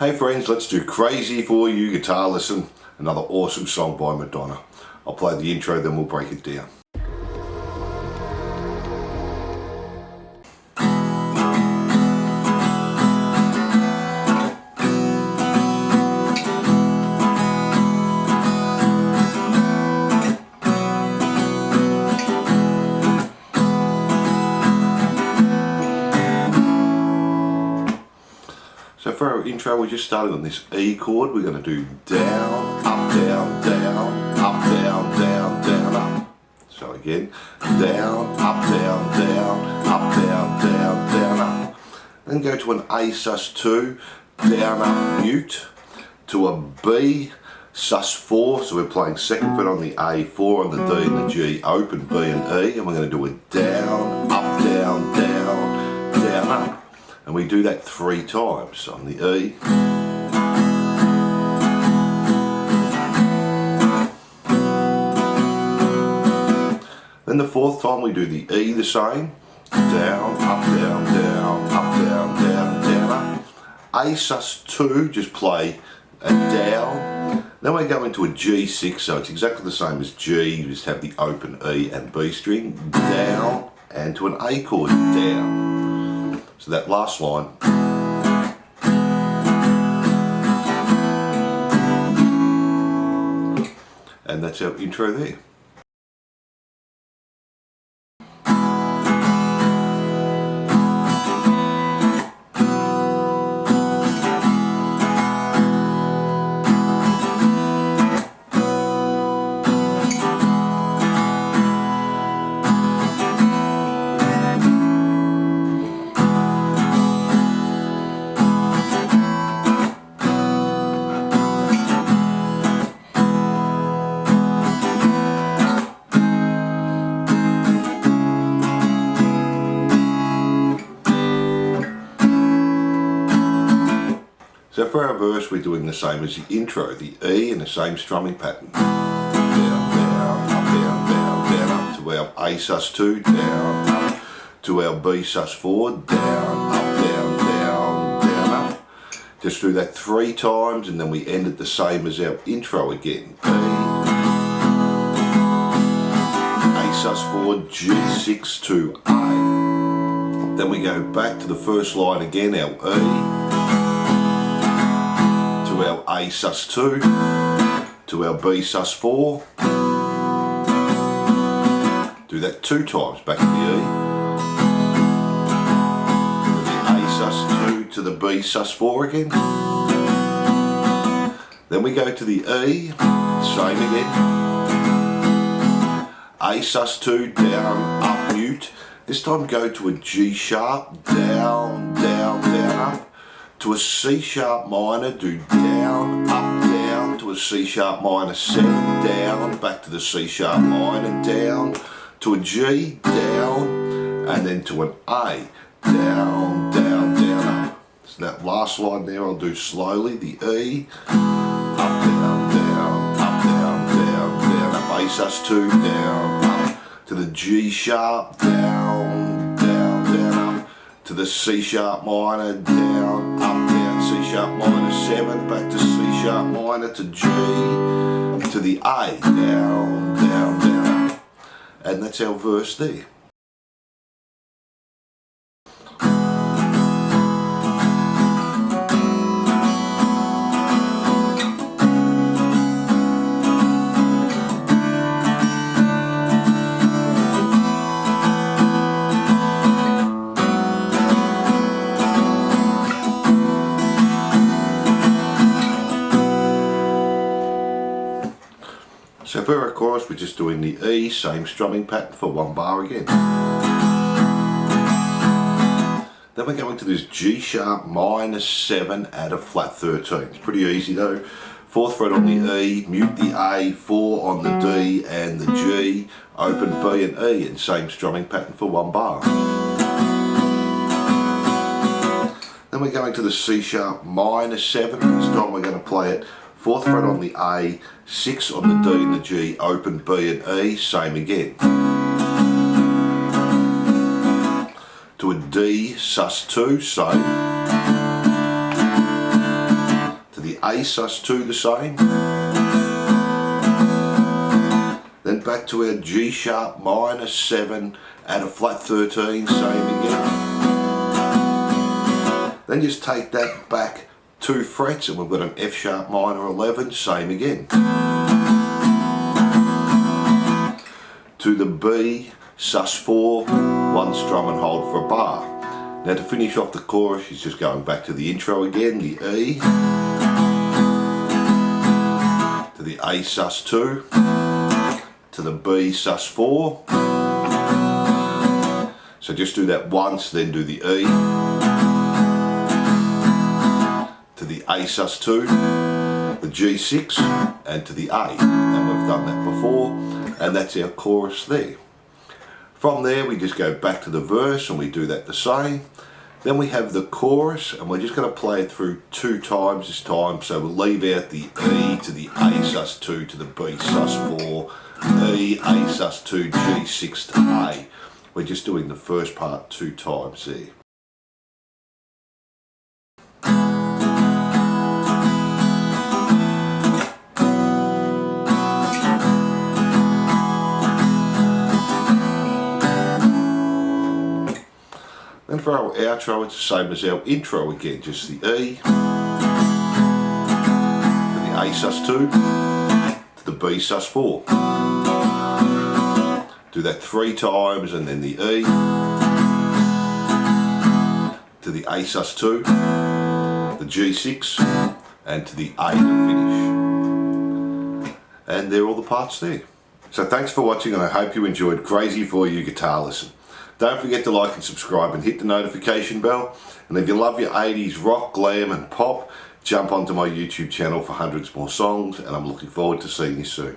Hey friends, let's do Crazy For You guitar lesson, another awesome song by Madonna. I'll play the intro, then we'll break it down. So for our intro, we just started on this E chord. We're going to do down, up, down, down, up, down, down, down, up. So again, down, up, down, down, up, down, down, down, up. Then go to an A sus2, down, up, mute, to a B sus4. So we're playing second fret on the A, 4 on the D and the G, open B and E, and we're going to do a down, up, down, down, down, up. And we do that 3 times on the E. Then the 4th time we do the E the same. Down, up, down, down, up, down, down, down, up. A sus2, just play a down. Then we go into a G6, so it's exactly the same as G, you just have the open E and B string, down, and to an A chord, down. So that last line. And that's our intro there. So for our verse, we're doing the same as the intro, the E in the same strumming pattern. Down, down, up, down, down, down, up to our A sus2, down, up to our B sus4, down, up, down, down, down, up. Just do that 3 times and then we end it the same as our intro again. E, A sus4, G6 to A. Then we go back to the first line again, our E. To our A sus2, to our B sus4, do that 2 times, back to the E, to the A sus2 to the B sus4 again, then we go to the E, same again, A sus2, down, up, mute, this time go to a G sharp, down, down, down, up, to a C sharp minor, do down, up, down, to a C sharp minor 7, down, back to the C sharp minor, down, to a G, down, and then to an A, down, down, down, up. So that last line there I'll do slowly, the E, up, down, down, up, down, down, down, up, A sus2, down, up, to the G sharp, down, down, down, up, to the C sharp minor, down, up, down, C sharp minor 7, back to C sharp minor to G, to the A, down, down, down, up. And that's our verse there. So for our chorus, we're just doing the E, same strumming pattern for 1 bar again. Then we're going to this G sharp minor 7 at a flat 13. It's pretty easy though. 4th fret on the E, mute the A, 4 on the D and the G, open B and E, and same strumming pattern for 1 bar. Then we're going to the C sharp minor 7. This time we're going to play it 4th fret on the A, 6 on the D and the G, open B and E, same again. To a D sus2, same. A sus2 the same. Then back to our G sharp minor 7 at a flat 13, same again. Then just take that back 2 frets and we've got an F sharp minor 11, same again. To the B sus4, 1 strum and hold for a bar. Now to finish off the chorus, she's just going back to the intro again, the E, to the A sus2, to the B sus4. So just do that once, then do the E, to the A sus2, the G6, and to the A. And we've done that before, and that's our chorus there. From there we just go back to the verse and we do that the same. Then we have the chorus and we're just going to play it through 2 times this time. So we'll leave out the E to the A sus2 to the B sus4, E, A sus2, G6 to A. We're just doing the first part 2 times there. And for our outro, it's the same as our intro again, just the E, to the A sus2, to the B sus4. Do that 3 times and then the E, to the A sus2, the G6, and to the A to finish. And they're all the parts there. So thanks for watching and I hope you enjoyed Crazy For You Guitar Lesson. Don't forget to like and subscribe and hit the notification bell. And if you love your 80s rock, glam and pop, jump onto my YouTube channel for hundreds more songs and I'm looking forward to seeing you soon.